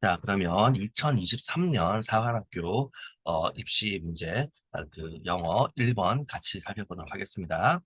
자, 그러면 2023년 사관학교 입시 문제 그 영어 1번 같이 살펴보도록 하겠습니다.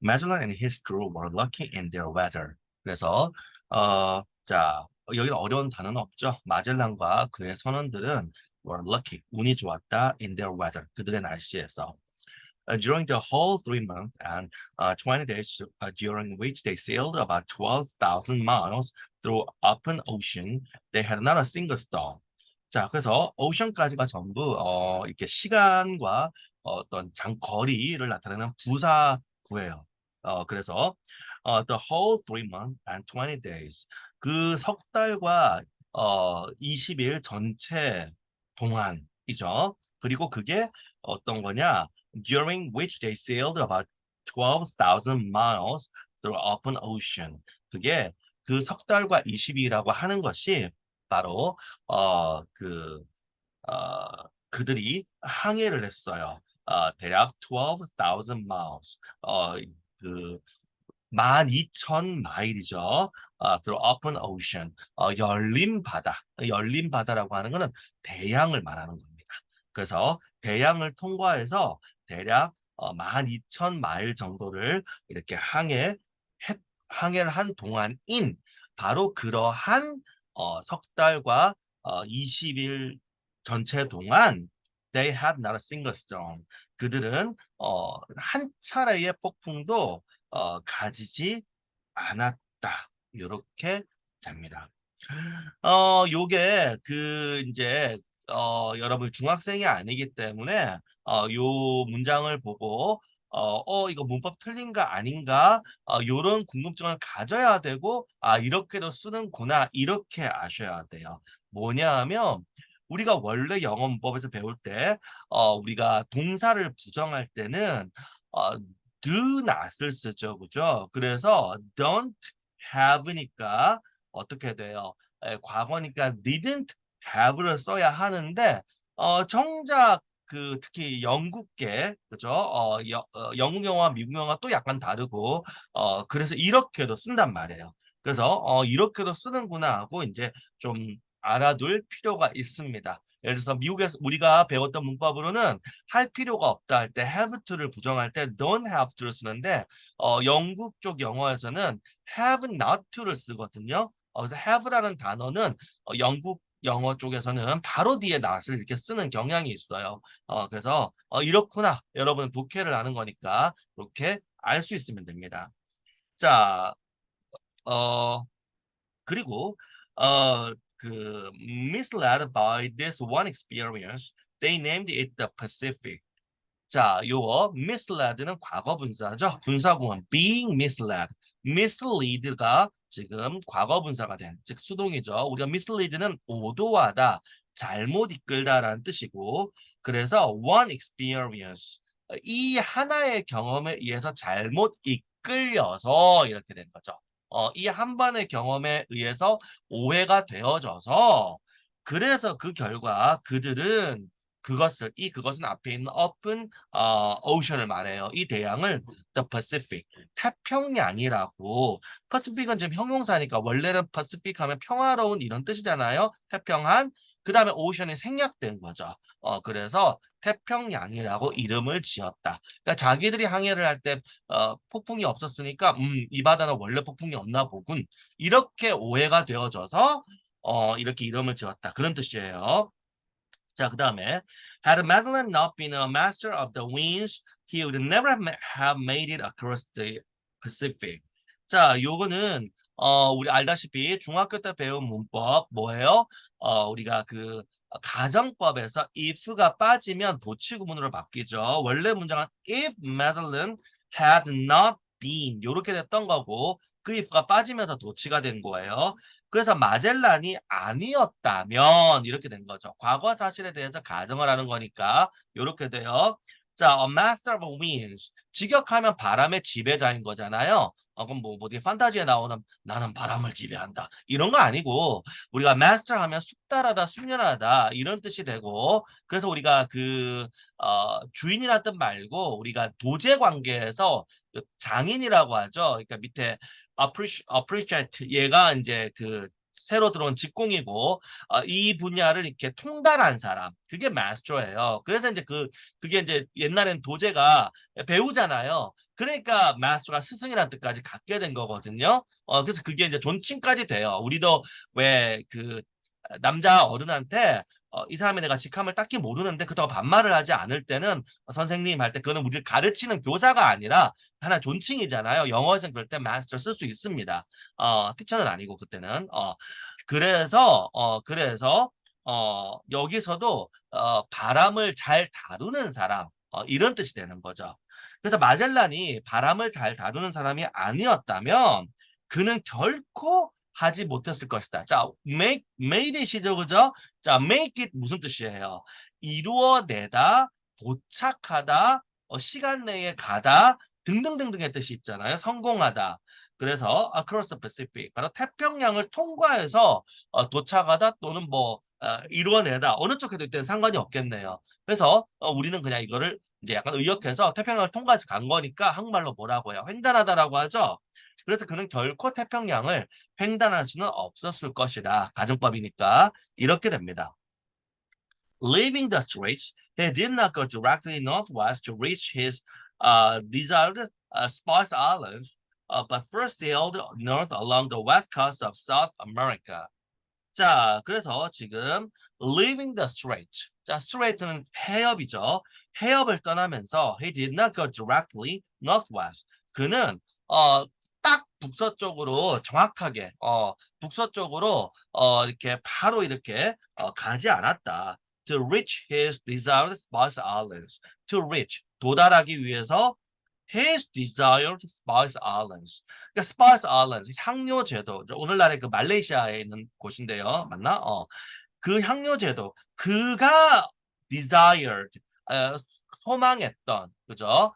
Magellan and his crew were lucky in their weather. 그래서 자, 여기는 어려운 단어는 없죠. 마젤란과 그의 선원들은 were lucky, 운이 좋았다 in their weather. 그들의 날씨에서. During the whole 3 months and 20 days during which they sailed about 12,000 miles through open ocean, they had not a single storm. 자, 그래서 오션까지가 전부 이렇게 시간과 어떤 장거리를 나타내는 부사구예요. 그래서 the whole 3 months and 20 days 그 석 달과 20일 전체 동안이죠. 그리고 그게 어떤 거냐? During which they sailed about 12,000 miles through open ocean. 그게 그 석 달과 20일이라고 하는 것이 바로 그들이 항해를 했어요. 대략 12,000 miles. 그 12,000마일이죠. through open ocean. 열린 바다. 열린 바다라고 하는 것은 대양을 말하는 겁니다. 그래서 대양을 통과해서 대략 12,000마일 정도를 이렇게 항해를 한 동안인 바로 그러한 석 달과 20일 전체 동안 they had not a single storm. 그들은 한 차례의 폭풍도 가지지 않았다. 이렇게 됩니다. 요게 이제 여러분 중학생이 아니기 때문에 요 문장을 보고 이거 문법 틀린가 아닌가 요런 궁금증을 가져야 되고 이렇게도 쓰는구나 이렇게 아셔야 돼요. 뭐냐 하면 우리가 원래 영어 문법에서 배울 때 우리가 동사를 부정할 때는 do not을 쓰죠. 그죠? 그래서 don't have니까 어떻게 돼요? 과거니까 didn't have를 써야 하는데 정작 특히 영국계 그죠? 영국 영어와 미국 영어가 또 약간 다르고 그래서 이렇게도 쓴단 말이에요. 그래서 이렇게도 쓰는구나 하고 이제 좀 알아둘 필요가 있습니다. 예를 들어서 미국에서 우리가 배웠던 문법으로는 할 필요가 없다 할 때 have to를 부정할 때 don't have to를 쓰는데 영국 쪽 영어에서는 have not to를 쓰거든요. 그래서 have라는 단어는 영국 영어 쪽에서는 바로 뒤에 not을 이렇게 쓰는 경향이 있어요. 그래서 이렇구나. 여러분 독해를 하는 거니까 이렇게 알 수 있으면 됩니다. 자, 어, 그리고 misled by this one experience, they named it the Pacific. 자, 요거 misled는 과거 분사죠. 분사구문 being misled. mislead가 지금 과거 분사가 된, 즉 수동이죠. 우리가 mislead는 오도하다, 잘못 이끌다라는 뜻이고, 그래서 one experience 이 하나의 경험에 의해서 잘못 이끌려서 이렇게 된 거죠. 이 한 번의 경험에 의해서 오해가 되어져서 그래서 그 결과 그들은 그것은 앞에 있는 open ocean을 말해요. 이 대양을 the Pacific, 태평양이라고. Pacific은 지금 형용사니까 원래는 Pacific 하면 평화로운 이런 뜻이잖아요. 태평한. 그 다음에 ocean이 생략된 거죠. 그래서 태평양이라고 이름을 지었다. 그러니까 자기들이 항해를 할 때 폭풍이 없었으니까 이 바다는 원래 폭풍이 없나 보군. 이렇게 오해가 되어져서 이렇게 이름을 지었다. 그런 뜻이에요. 자, 그 다음에 had Magellan not been a master of the winds, he would never have made it across the Pacific. 자, 요거는 우리 알다시피 중학교 때 배운 문법 뭐예요? 우리가 가정법에서 if가 빠지면 도치구문으로 바뀌죠. 원래 문장은 if Magellan had not been 요렇게 됐던 거고 그 if가 빠지면서 도치가 된 거예요. 그래서 마젤란이 아니었다면 이렇게 된 거죠. 과거 사실에 대해서 가정을 하는 거니까 이렇게 돼요. 자, a master of winds. 직역하면 바람의 지배자인 거잖아요. 그럼 뭐 어디 판타지에 나오는 나는 바람을 지배한다. 이런 거 아니고 우리가 master 하면 숙달하다, 숙련하다 이런 뜻이 되고 그래서 우리가 주인이라는 뜻 말고 우리가 도제 관계에서 장인이라고 하죠. 그러니까 밑에 appreciate 얘가 이제 새로 들어온 직공이고 이 분야를 이렇게 통달한 사람 그게 마스터예요. 그래서 이제 그게 이제 옛날엔 도제가 배우잖아요. 그러니까 마스터가 스승이라는 뜻까지 갖게 된 거거든요. 그래서 그게 이제 존칭까지 돼요. 우리도 왜 그 남자 어른한테 이 사람이 내가 직함을 딱히 모르는데 그렇다고 반말을 하지 않을 때는 선생님 할 때 그거는 우리를 가르치는 교사가 아니라 하나 존칭이잖아요. 영어에서는 그럴 때 마스터 쓸 수 있습니다. 티처는 아니고 그때는. 그래서 여기서도 바람을 잘 다루는 사람 이런 뜻이 되는 거죠. 그래서 마젤란이 바람을 잘 다루는 사람이 아니었다면 그는 결코 하지 못했을 것이다. 자, made it이죠, 그죠? 자, make it 무슨 뜻이에요? 이루어내다, 도착하다, 시간 내에 가다 등등등등의 뜻이 있잖아요. 성공하다. 그래서 across the Pacific, 바로 태평양을 통과해서 도착하다 또는 뭐 이루어내다 어느 쪽에 됐든 상관이 없겠네요. 그래서 우리는 그냥 이거를 이제 약간 의역해서 태평양을 통과해서 간 거니까 한국말로 뭐라고 해요? 횡단하다라고 하죠. 그래서 그는 결코 태평양을 횡단할 수는 없었을 것이다. 가정법이니까 이렇게 됩니다. Leaving the straits, he did not go directly northwest to reach his desired Spice Islands, but first sailed north along the west coast of South America. 자, 그래서 지금 leaving the strait. 자, straight는 해협이죠. 해협을 떠나면서 he did not go directly northwest. 그는 딱 북서쪽으로 정확하게 북서쪽으로 이렇게 바로 이렇게 가지 않았다. To reach his desired Spice Islands. To reach 도달하기 위해서 his desired Spice Islands. 그러니까 Spice Islands 향료 제도. 오늘날의 그 말레이시아에 있는 곳인데요. 맞나? 그 향료 제도. 그가 desired 소망했던 그죠?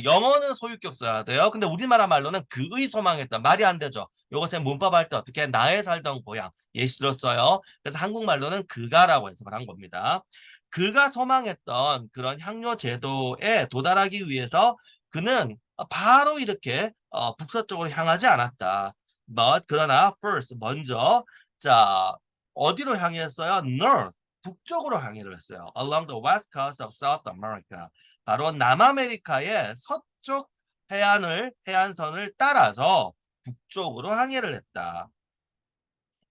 영어는 소유격 써야 돼요. 근데 우리나라 말로는 그의 소망했던 말이 안 되죠. 요것의 문법 할 때 어떻게 나의 살던 고향 예시 들었어요. 그래서 한국말로는 그가라고 해석을 한 겁니다. 그가 소망했던 그런 향료 제도에 도달하기 위해서 그는 바로 이렇게 북서쪽으로 향하지 않았다. But 그러나 first 먼저 자 어디로 향했어요? North 북쪽으로 항해를 했어요. Along the west coast of South America. 바로 남아메리카의 서쪽 해안선을 따라서 북쪽으로 항해를 했다.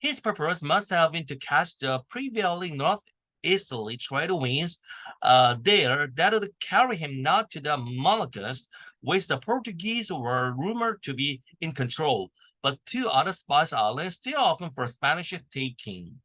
His purpose must have been to catch the prevailing northeasterly trade winds there that would carry him not to the Moluccas, which the Portuguese were rumored to be in control, but to other Spice Islands still open for Spanish taking.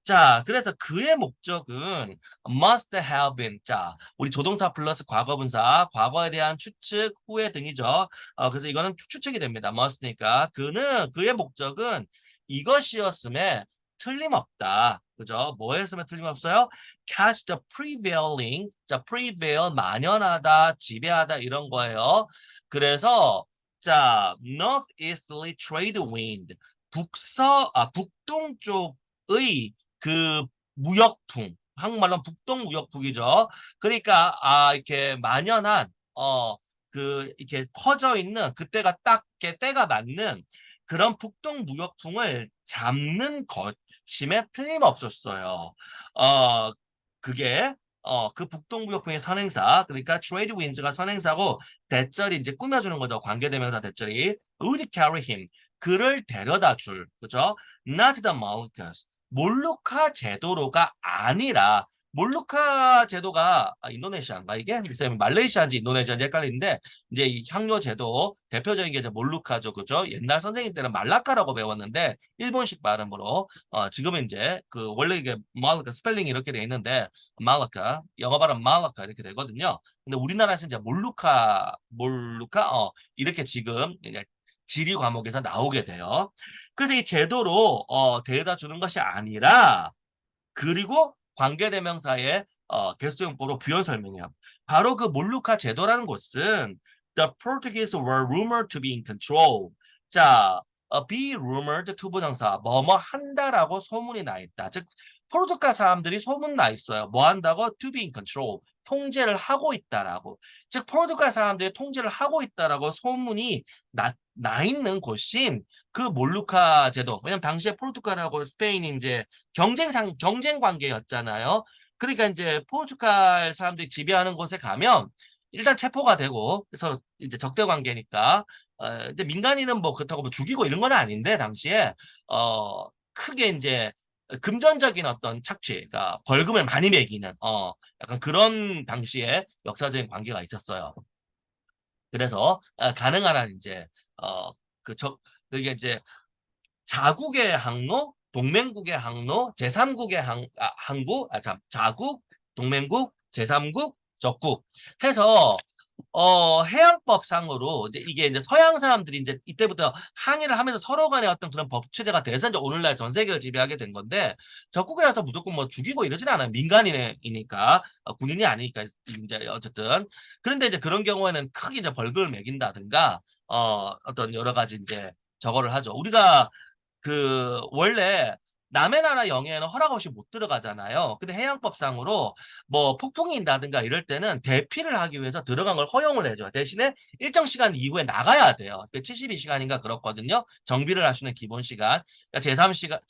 자, 그래서 그의 목적은 must have been. 자, 우리 조동사 플러스 과거분사, 과거에 대한 추측, 후회 등이죠. 그래서 이거는 추측이 됩니다. must니까. 그의 목적은 이것이었음에 틀림없다. 그죠? 뭐 했으면 틀림없어요? catch the prevailing. 자, prevail, 만연하다, 지배하다, 이런 거예요. 그래서, 자, northeasterly trade wind. 북동쪽의 그 무역풍, 한국말로 북동 무역풍이죠. 그러니까 이렇게 만연한 이렇게 퍼져 있는 그때가 딱 때가 맞는 그런 북동 무역풍을 잡는 것임에 틀림없었어요. 그게 그 북동 무역풍의 선행사, 그러니까 트레이드 윈즈가 선행사고 대절이 이제 꾸며주는 거죠. 관계대명사 대절이 would carry him 그를 데려다 줄, 그죠? Not the Moluccas 몰루카 제도로가 아니라 몰루카 제도가 인도네시아인가 이게? 글쎄 말레이시아인지 인도네시아인지 헷갈리는데 이제 이 향료 제도 대표적인 게 이제 몰루카죠. 그죠? 옛날 선생님 때는 말라카라고 배웠는데 일본식 발음으로 지금은 이제 그 원래 이게 말라카 스펠링이 이렇게 돼 있는데 말라카 영어 발음 말라카 이렇게 되거든요. 근데 우리나라에서 이제 몰루카 이렇게 지금 이제 지리 과목에서 나오게 돼요. 그래서 이 제도로 데려다 주는 것이 아니라 그리고 관계대명사의 개수용법으로 부연 설명해요. 바로 그 몰루카 제도라는 곳은 The Portuguese were rumored to be in control. 자, be rumored 투부정사 뭐뭐 한다라고 소문이 나 있다. 즉 포르투갈 사람들이 소문 나 있어요. 뭐 한다고? To be in control. 통제를 하고 있다라고. 즉 포르투갈 사람들이 통제를 하고 있다라고 소문이 나 있는 곳인 그 몰루카 제도, 왜냐면 당시에 포르투갈하고 스페인이 이제 경쟁 관계였잖아요. 그러니까 이제 포르투갈 사람들이 지배하는 곳에 가면 일단 체포가 되고, 그래서 이제 적대 관계니까, 이제 민간인은 뭐 그렇다고 뭐 죽이고 이런 건 아닌데, 당시에, 크게 이제 금전적인 어떤 착취, 그러니까 벌금을 많이 매기는, 약간 그런 당시에 역사적인 관계가 있었어요. 그래서 가능한 한 이제 어 그게 이제 자국의 항로, 동맹국의 항로, 제3국의 항구, 자국, 동맹국, 제3국, 적국 해서 해양법상으로 이게 이제 서양 사람들이 이제 이때부터 항해를 하면서 서로 간의 어떤 그런 법 체제가 돼서 이제 오늘날 전 세계를 지배하게 된 건데 적국이라서 무조건 뭐 죽이고 이러진 않아요. 민간인이니까 군인이 아니니까 이제 어쨌든 그런데 이제 그런 경우에는 크게 이제 벌금을 매긴다든가 어떤 여러 가지 이제 저거를 하죠. 우리가 그 원래 남의 나라 영해에는 허락 없이 못 들어가잖아요. 근데 해양법상으로 뭐 폭풍이 인다든가 이럴 때는 대피를 하기 위해서 들어간 걸 허용을 해줘요. 대신에 일정 시간 이후에 나가야 돼요. 72시간인가 그렇거든요. 정비를 할 수 있는 기본 시간. 그러니까 제3시간,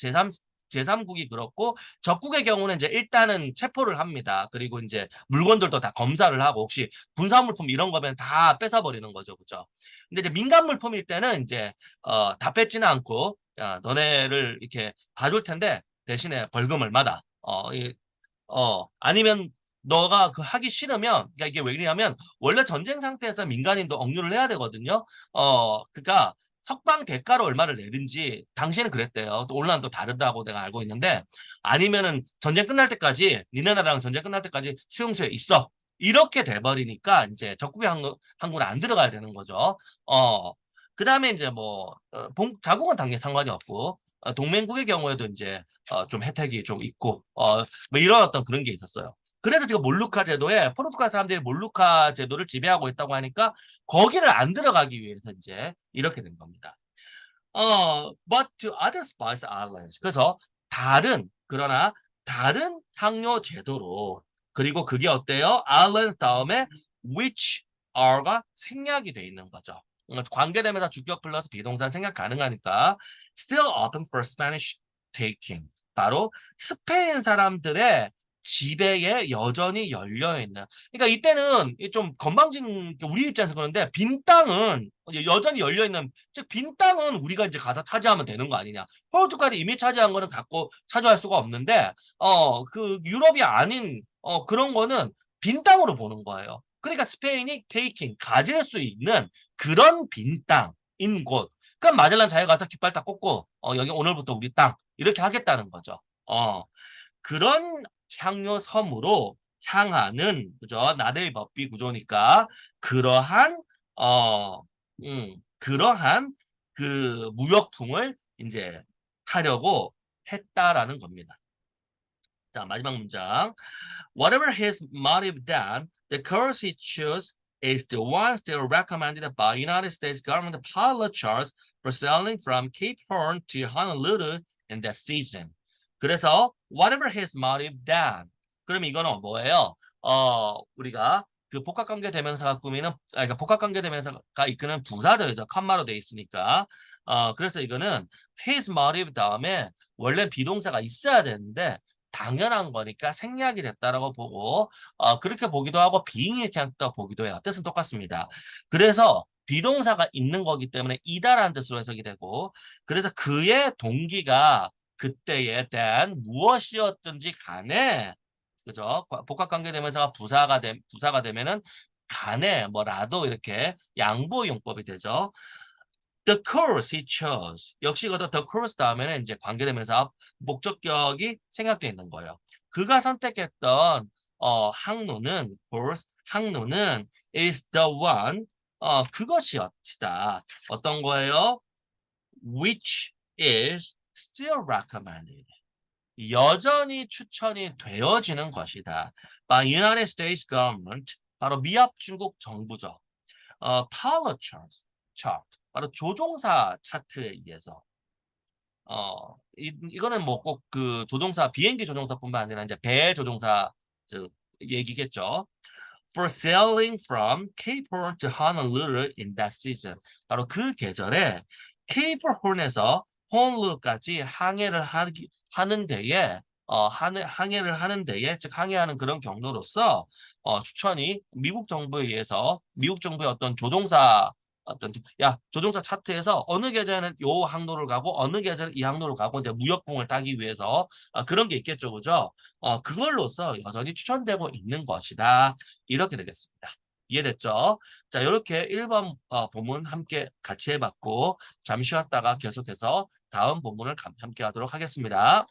제3국이 그렇고 적국의 경우는 이제 일단은 체포를 합니다. 그리고 이제 물건들도 다 검사를 하고 혹시 군사물품 이런 거면 다 뺏어버리는 거죠. 그죠? 근데 이제 민간 물품일 때는 이제 다 뺏지는 않고 야, 너네를 이렇게 봐줄 텐데 대신에 벌금 얼마다. 아니면 너가 그 하기 싫으면, 그러니까 이게 왜 그러냐면 원래 전쟁 상태에서 민간인도 억류를 해야 되거든요. 그러니까 석방 대가로 얼마를 내든지 당시에는 그랬대요. 또 오늘은 또 다르다고 내가 알고 있는데 아니면은 전쟁 끝날 때까지 니네 나라랑 전쟁 끝날 때까지 수용소에 있어. 이렇게 돼버리니까 이제 적국의 항구는 안 들어가야 되는 거죠. 그다음에 이제 뭐 자국은 당연히 상관이 없고 동맹국의 경우에도 이제 좀 혜택이 좀 있고 뭐 이런 어떤 그런 게 있었어요. 그래서 지금 몰루카 제도에 포르투갈 사람들이 몰루카 제도를 지배하고 있다고 하니까 거기를 안 들어가기 위해서 이제 이렇게 된 겁니다. but to other spice islands. 그래서 그러나 다른 향료 제도로 그리고 그게 어때요? islands 다음에 which are가 생략이 돼 있는 거죠. 관계대명사 주격 플러스 비동사 생략 가능하니까 still open for Spanish taking. 바로 스페인 사람들의 지배에 여전히 열려 있는. 그러니까 이때는 좀 건방진 우리 입장에서 그런데 빈 땅은 여전히 열려 있는. 즉 빈 땅은 우리가 이제 가서 차지하면 되는 거 아니냐. 포르투갈이 이미 차지한 거는 갖고 차지할 수가 없는데 그 유럽이 아닌 그런 거는 빈 땅으로 보는 거예요. 그러니까 스페인이 테이킹 가질 수 있는 그런 빈 땅인 곳. 그럼 마젤란 자기가 가서 깃발 딱 꽂고 여기 오늘부터 우리 땅 이렇게 하겠다는 거죠. 그런 향료 섬으로 향하는 그죠? 나데이 법비 구조니까 그러한 그러한 그 무역풍을 이제 타려고 했다라는 겁니다. 자, 마지막 문장. Whatever his motive then, the course he chose is the one still recommended by United States government pilot charts for sailing from Cape Horn to Honolulu in that season. 그래서 whatever his motive then. 그럼 이거는 뭐예요? 우리가 그 복합관계 대명사가 그러니까 복합관계 대명사가 이끄는 부사절이죠. 컴마로 돼 있으니까. 그래서 이거는 his motive 다음에 원래 비동사가 있어야 되는데 당연한 거니까 생략이 됐다라고 보고 그렇게 보기도 하고 being이 생략됐다고 보기도 해요. 뜻은 똑같습니다. 그래서 비동사가 있는 거기 때문에 이다라는 뜻으로 해석이 되고 그래서 그의 동기가 그때에 대한 무엇이었든지 간에 그죠? 복합관계대명사가 부사가 되면은 간에 뭐라도 이렇게 양보 용법이 되죠. The course he chose. 역시 이것도 the course 다음에는 이제 관계대명사 목적격이 생략되어 있는 거예요. 그가 선택했던 항로는 course 항로는 is the one 그것이었다. 어떤 거예요? Which is still recommended. 여전히 추천이 되어지는 것이다. By United States government 바로 미합 중국 정부죠. Power chart 바로 조종사 차트에 의해서 이거는 뭐 꼭 그 조종사 비행기 조종사뿐만 아니라 이제 배 조종사 즉 얘기겠죠. For sailing from Cape Horn to Honolulu in that season. 바로 그 계절에 케이프홀에서 호놀룰루까지 하는 데에 항해를 하는 데에 즉 항해하는 그런 경로로서 추천이 미국 정부의 어떤 조종사 조종사 차트에서 어느 계절은 요 항로를 가고 어느 계절은 이 항로를 가고 이제 무역봉을 따기 위해서 그런 게 있겠죠, 그죠? 그걸로써 여전히 추천되고 있는 것이다. 이렇게 되겠습니다. 이해됐죠? 자, 이렇게 1번 본문 함께 같이 해봤고 잠시 쉬었다가 계속해서 다음 본문을 함께 하도록 하겠습니다.